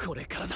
これからだ。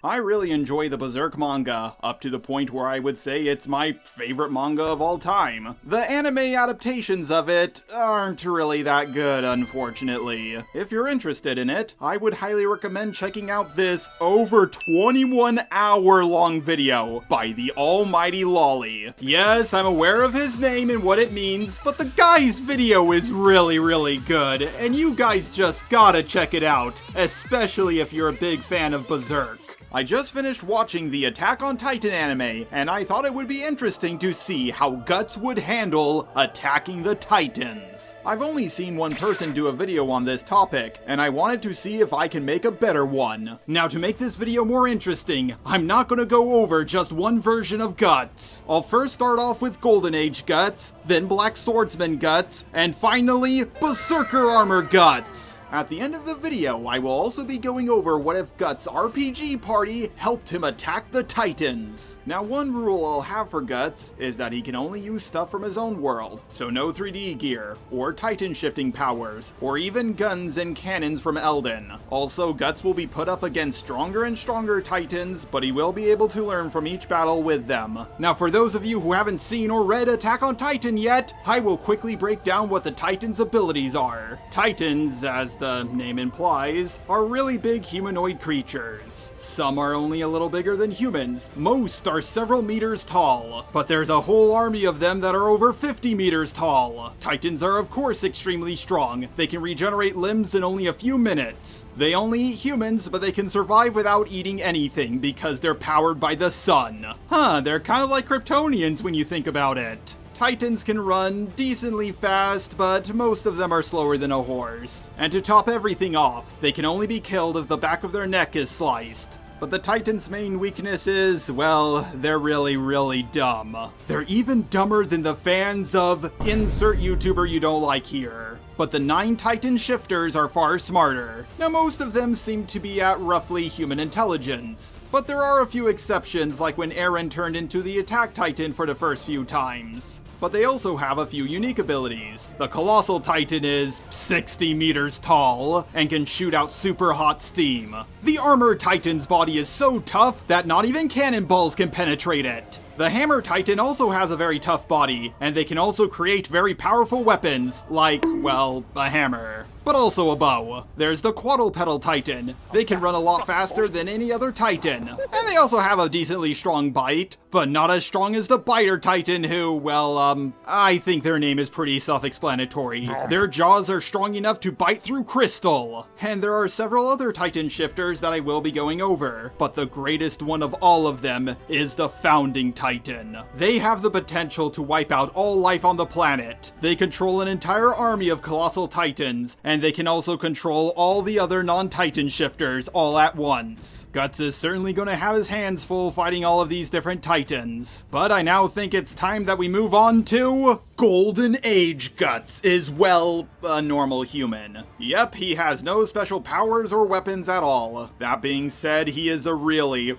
I really enjoy the Berserk manga, up to the point where I would say it's my favorite manga of all time. The anime adaptations of it aren't really that good, unfortunately. If you're interested in it, I would highly recommend checking out this over 21-hour long video by the almighty Lolly. Yes, I'm aware of his name and what it means, but the guy's video is really good, and you guys just gotta check it out, especially if you're a big fan of Berserk. I just finished watching the Attack on Titan anime, and I thought it would be interesting to see how Guts would handle attacking the Titans. I've only seen one person do a video on this topic, and I wanted to see if I can make a better one. Now, to make this video more interesting, I'm not gonna go over just one version of Guts. I'll first start off with Golden Age Guts, then Black Swordsman Guts, and finally, Berserker Armor Guts. At the end of the video, I will also be going over what if Guts' RPG party helped him attack the Titans. Now, one rule I'll have for Guts is that he can only use stuff from his own world, so no 3D gear, or Titan shifting powers, or even guns and cannons from Elden. Also, Guts will be put up against stronger and stronger Titans, but he will be able to learn from each battle with them. Now, for those of you who haven't seen or read Attack on Titan yet, I will quickly break down what the Titans' abilities are. Titans, as the name implies, are really big humanoid creatures. Some are only a little bigger than humans, most are several meters tall, but there's a whole army of them that are over 50 meters tall. Titans are of course extremely strong. They can regenerate limbs in only a few minutes. They only eat humans, but they can survive without eating anything because they're powered by the sun. They're kind of like Kryptonians when you think about it. Titans can run decently fast, but most of them are slower than a horse. And to top everything off, they can only be killed if the back of their neck is sliced. But the Titans' main weakness is, well, they're really dumb. They're even dumber than the fans of insert YouTuber you don't like here. But the 9 Titan shifters are far smarter. Now, most of them seem to be at roughly human intelligence. But there are a few exceptions, like when Eren turned into the Attack Titan for the first few times. But they also have a few unique abilities. The Colossal Titan is 60 meters tall and can shoot out super hot steam. The Armor Titan's body is so tough that not even cannonballs can penetrate it. The Hammer Titan also has a very tough body, and they can also create very powerful weapons, like, well, a hammer. But also a bow. There's the Quadrupedal Titan. They can run a lot faster than any other Titan. And they also have a decently strong bite, but not as strong as the Biter Titan who, well, I think their name is pretty self-explanatory. Their jaws are strong enough to bite through crystal. And there are several other Titan shifters that I will be going over, but the greatest one of all of them is the Founding Titan. They have the potential to wipe out all life on the planet. They control an entire army of colossal Titans, and they can also control all the other non-Titan shifters all at once. Guts is certainly going to have his hands full fighting all of these different Titans. But I now think it's time that we move on to Golden Age Guts is, well, a normal human. Yep, he has no special powers or weapons at all. That being said, he is a really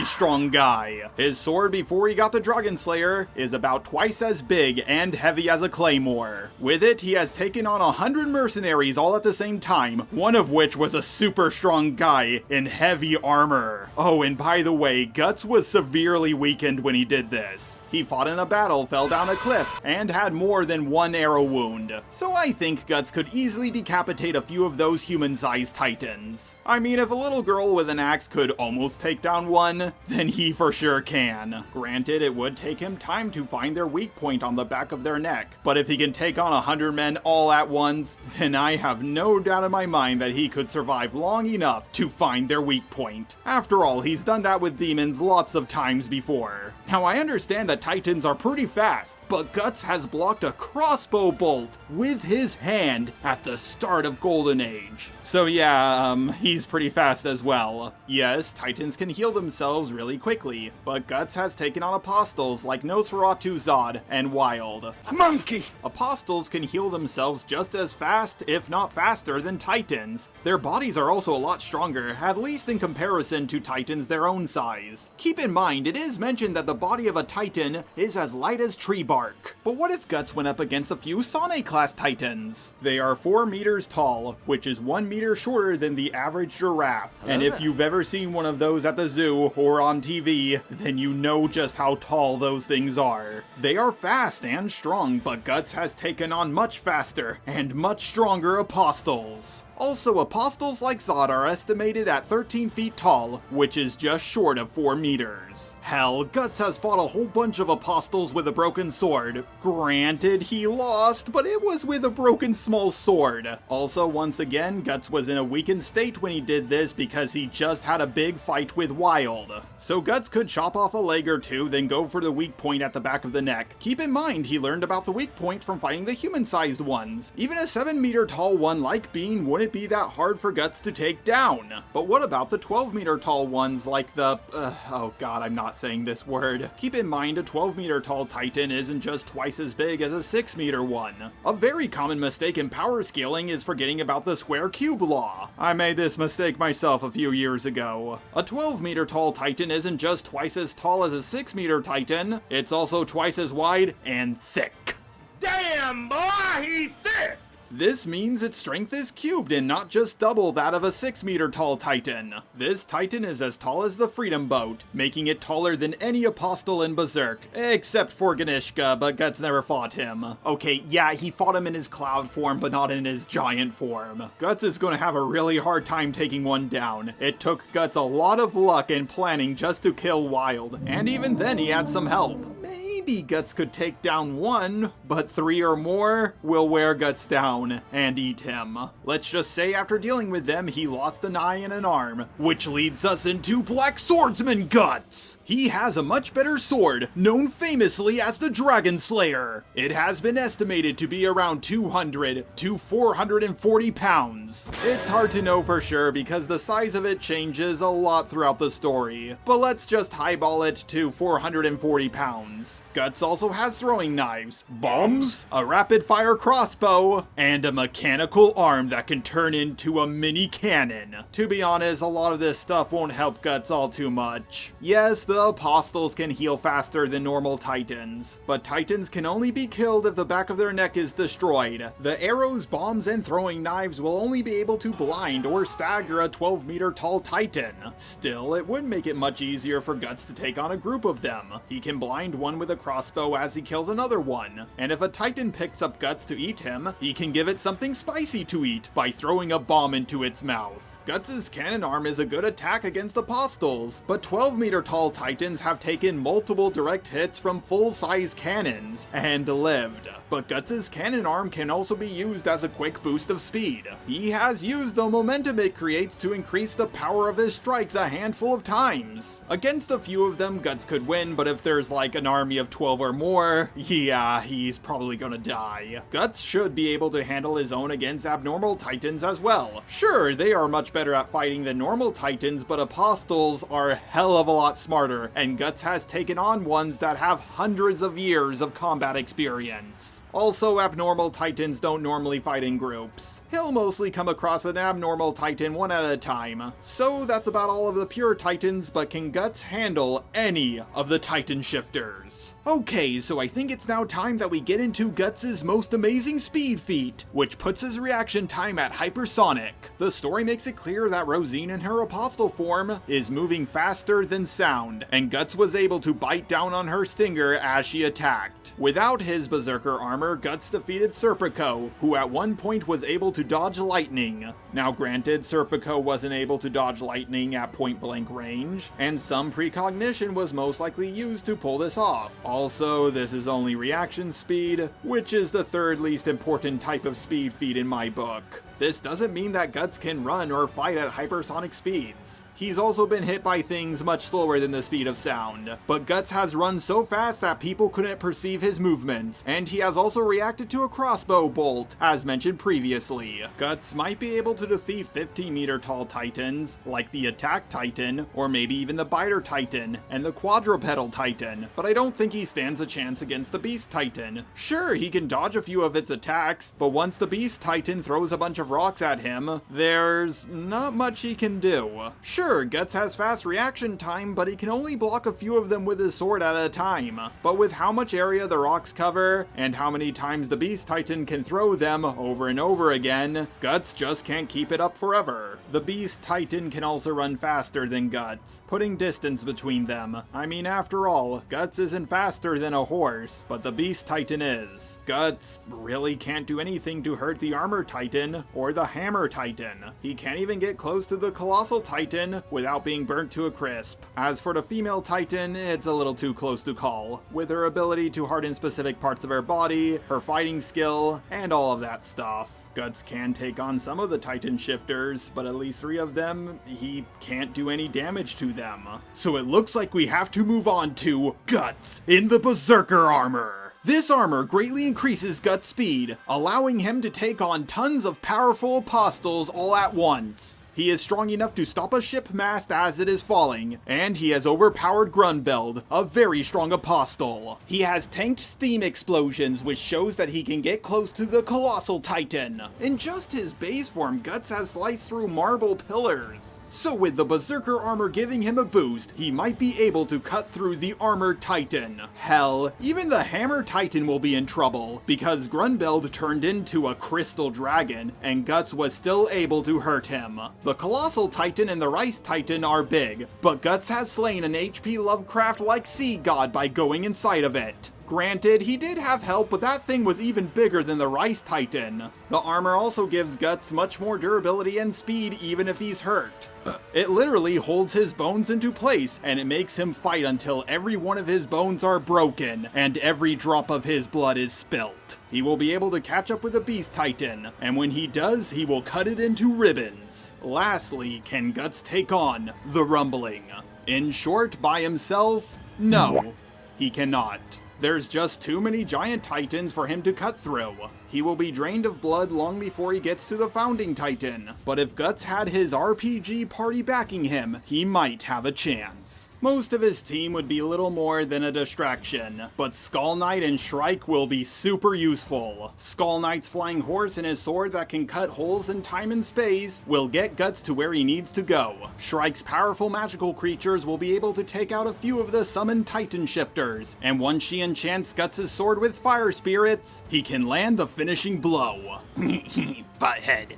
strong guy. His sword before he got the Dragon Slayer is about twice as big and heavy as a claymore. With it, he has taken on 100 mercenaries all at the same time, one of which was a super strong guy in heavy armor. Oh, and by the way, Guts was severely weakened when he did this. He fought in a battle, fell down a cliff, and had more than one arrow wound. So I think Guts could easily decapitate a few of those human-sized Titans. I mean, if a little girl with an axe could almost take down one, then he for sure can. Granted, it would take him time to find their weak point on the back of their neck, but if he can take on 100 men all at once, then I have no doubt in my mind that he could survive long enough to find their weak point. After all, he's done that with demons lots of times before. Now, I understand that Titans are pretty fast, but Guts has blocked a crossbow bolt with his hand at the start of Golden Age. So yeah, he's pretty fast as well. Yes, Titans can heal themselves really quickly, but Guts has taken on Apostles like Nosferatu Zod and Wild. Monkey! Apostles can heal themselves just as fast, if not faster, than Titans. Their bodies are also a lot stronger, at least in comparison to Titans their own size. Keep in mind, it is mentioned that the body of a Titan is as light as tree bark. But what if Guts went up against a few Sane-class Titans? They are 4 meters tall, which is 1 meter shorter than the average giraffe. And if you've ever seen one of those at the zoo or on TV, then you know just how tall those things are. They are fast and strong, but Guts has taken on much faster and much stronger Apostles. Also, Apostles like Zod are estimated at 13 feet tall, which is just short of 4 meters. Hell, Guts has fought a whole bunch of Apostles with a broken sword. Granted, he lost, but it was with a broken small sword. Also, once again, Guts was in a weakened state when he did this because he just had a big fight with Wild. So Guts could chop off a leg or two, then go for the weak point at the back of the neck. Keep in mind, he learned about the weak point from fighting the human-sized ones. Even a 7 meter tall one like Bean wouldn't be that hard for Guts to take down. But what about the 12 meter tall ones like the, oh god, I'm not saying this word. Keep in mind, a 12 meter tall Titan isn't just twice as big as a 6 meter one. A very common mistake in power scaling is forgetting about the square cube law. I made this mistake myself a few years ago. A 12 meter tall Titan isn't just twice as tall as a 6 meter Titan, it's also twice as wide and thick. Damn, boy, he's thick! This means its strength is cubed and not just double that of a 6 meter tall Titan. This Titan is as tall as the Freedom Boat, making it taller than any Apostle in Berserk, except for Ganishka, but Guts never fought him. Okay, yeah, he fought him in his cloud form, but not in his giant form. Guts is gonna have a really hard time taking one down. It took Guts a lot of luck and planning just to kill Wild, and even then he had some help. Maybe Guts could take down one, but 3 or more will wear Guts down and eat him. Let's just say after dealing with them, he lost an eye and an arm, which leads us into Black Swordsman Guts. He has a much better sword, known famously as the Dragon Slayer. It has been estimated to be around 200 to 440 pounds. It's hard to know for sure because the size of it changes a lot throughout the story, but let's just highball it to 440 pounds. Guts also has throwing knives, bombs, a rapid-fire crossbow, and a mechanical arm that can turn into a mini cannon. To be honest, a lot of this stuff won't help Guts all too much. Yes, the Apostles can heal faster than normal Titans, but Titans can only be killed if the back of their neck is destroyed. The arrows, bombs, and throwing knives will only be able to blind or stagger a 12 meter tall Titan. Still, it would make it much easier for Guts to take on a group of them. He can blind one with a crossbow as he kills another one, and if a Titan picks up Guts to eat him, he can give it something spicy to eat by throwing a bomb into its mouth. Guts' cannon arm is a good attack against Apostles, but 12 meter tall Titans have taken multiple direct hits from full-size cannons and lived. But Guts' cannon arm can also be used as a quick boost of speed. He has used the momentum it creates to increase the power of his strikes a handful of times. Against a few of them, Guts could win, but if there's like an army of 12 or more, yeah, he's probably gonna die. Guts should be able to handle his own against abnormal Titans as well. Sure, they are much better at fighting than normal Titans, but Apostles are a hell of a lot smarter, and Guts has taken on ones that have hundreds of years of combat experience. Also, abnormal Titans don't normally fight in groups. He'll mostly come across an abnormal Titan one at a time. So that's about all of the pure Titans, but can Guts handle any of the Titan shifters? Okay, so I think it's now time that we get into Guts' most amazing speed feat, which puts his reaction time at hypersonic. The story makes it clear that Rosine in her Apostle form is moving faster than sound, and Guts was able to bite down on her stinger as she attacked. Without his Berserker armor, Guts defeated Serpico, who at one point was able to dodge lightning. Now granted, Serpico wasn't able to dodge lightning at point blank range, and some precognition was most likely used to pull this off. Also, this is only reaction speed, which is the third least important type of speed feat in my book. This doesn't mean that Guts can run or fight at hypersonic speeds. He He's also been hit by things much slower than the speed of sound, but Guts has run so fast that people couldn't perceive his movements, and he has also reacted to a crossbow bolt, as mentioned previously. Guts might be able to defeat 15-meter tall titans, like the Attack Titan, or maybe even the Biter Titan, and the Quadrupedal Titan, but I don't think he stands a chance against the Beast Titan. Sure, he can dodge a few of its attacks, but once the Beast Titan throws a bunch of rocks at him, there's not much he can do. Sure, Guts has fast reaction time, but he can only block a few of them with his sword at a time. But with how much area the rocks cover, and how many times the Beast Titan can throw them over and over again, Guts just can't keep it up forever. The Beast Titan can also run faster than Guts, putting distance between them. I mean, after all, Guts isn't faster than a horse, but the Beast Titan is. Guts really can't do anything to hurt the Armor Titan or the Hammer Titan. He can't even get close to the Colossal Titan without being burnt to a crisp. As for the female Titan, it's a little too close to call, with her ability to harden specific parts of her body, her fighting skill, and all of that stuff. Guts can take on some of the Titan shifters, but at least 3 of them, he can't do any damage to them. So it looks like we have to move on to Guts in the Berserker armor. This armor greatly increases Guts' speed, allowing him to take on tons of powerful apostles all at once. He is strong enough to stop a ship mast as it is falling, and he has overpowered Grunbeld, a very strong apostle. He has tanked steam explosions, which shows that he can get close to the Colossal Titan. In just his base form, Guts has sliced through marble pillars. So with the Berserker armor giving him a boost, he might be able to cut through the Armored Titan. Hell, even the Hammer Titan will be in trouble, because Grunbeld turned into a crystal dragon, and Guts was still able to hurt him. The Colossal Titan and the Rice Titan are big, but Guts has slain an H.P. Lovecraft-like sea god by going inside of it. Granted, he did have help, but that thing was even bigger than the Rice Titan. The armor also gives Guts much more durability and speed even if he's hurt. It literally holds his bones into place, and it makes him fight until every one of his bones are broken, and every drop of his blood is spilt. He will be able to catch up with the Beast Titan, and when he does, he will cut it into ribbons. Lastly, can Guts take on the Rumbling? In short, by himself, no, he cannot. There's just too many giant titans for him to cut through. He will be drained of blood long before he gets to the Founding Titan, but if Guts had his RPG party backing him, he might have a chance. Most of his team would be little more than a distraction, but Skull Knight and Shrike will be super useful. Skull Knight's flying horse and his sword that can cut holes in time and space will get Guts to where he needs to go. Shrike's powerful magical creatures will be able to take out a few of the summoned Titan shifters, and once she enchants Guts' sword with fire spirits, he can land the finishing blow. Butthead.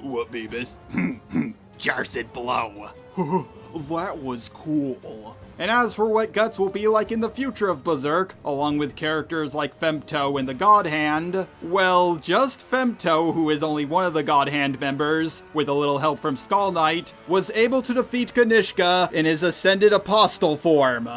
What, Beavis? Jar said blow. That was cool. And as for what Guts will be like in the future of Berserk, along with characters like Femto and the God Hand, well, just Femto, who is only one of the God Hand members, with a little help from Skull Knight, was able to defeat Ganishka in his ascended apostle form.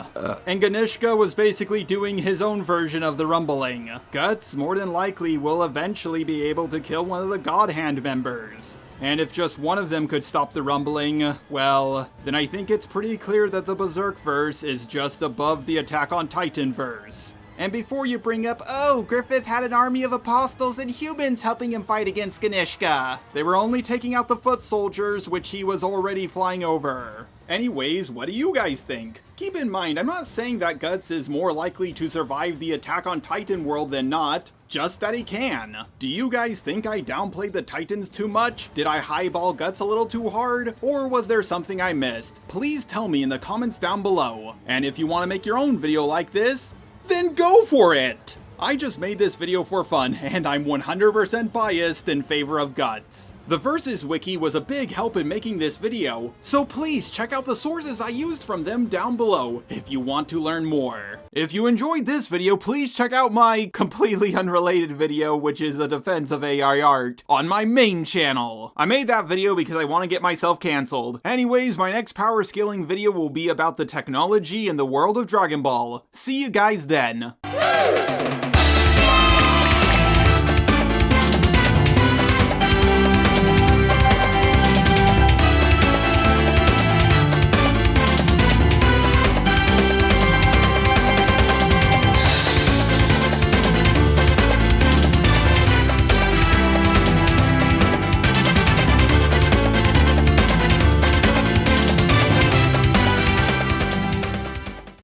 And Ganishka was basically doing his own version of the Rumbling. Guts, more than likely, will eventually be able to kill one of the God Hand members. And if just one of them could stop the Rumbling, well, then I think it's pretty clear that the Berserk verse is just above the Attack on Titan verse. And before you bring up, oh, Griffith had an army of apostles and humans helping him fight against Ganishka, they were only taking out the foot soldiers, which he was already flying over. Anyways, what do you guys think? Keep in mind, I'm not saying that Guts is more likely to survive the Attack on Titan world than not, just that he can. Do you guys think I downplayed the Titans too much? Did I highball Guts a little too hard? Or was there something I missed? Please tell me in the comments down below. And if you want to make your own video like this, then go for it! I just made this video for fun, and I'm 100% biased in favor of Guts. The Versus Wiki was a big help in making this video, so please check out the sources I used from them down below if you want to learn more. If you enjoyed this video, please check out my completely unrelated video, which is the defense of AI art, on my main channel. I made that video because I want to get myself cancelled. Anyways, my next power scaling video will be about the technology in the world of Dragon Ball. See you guys then. Woo!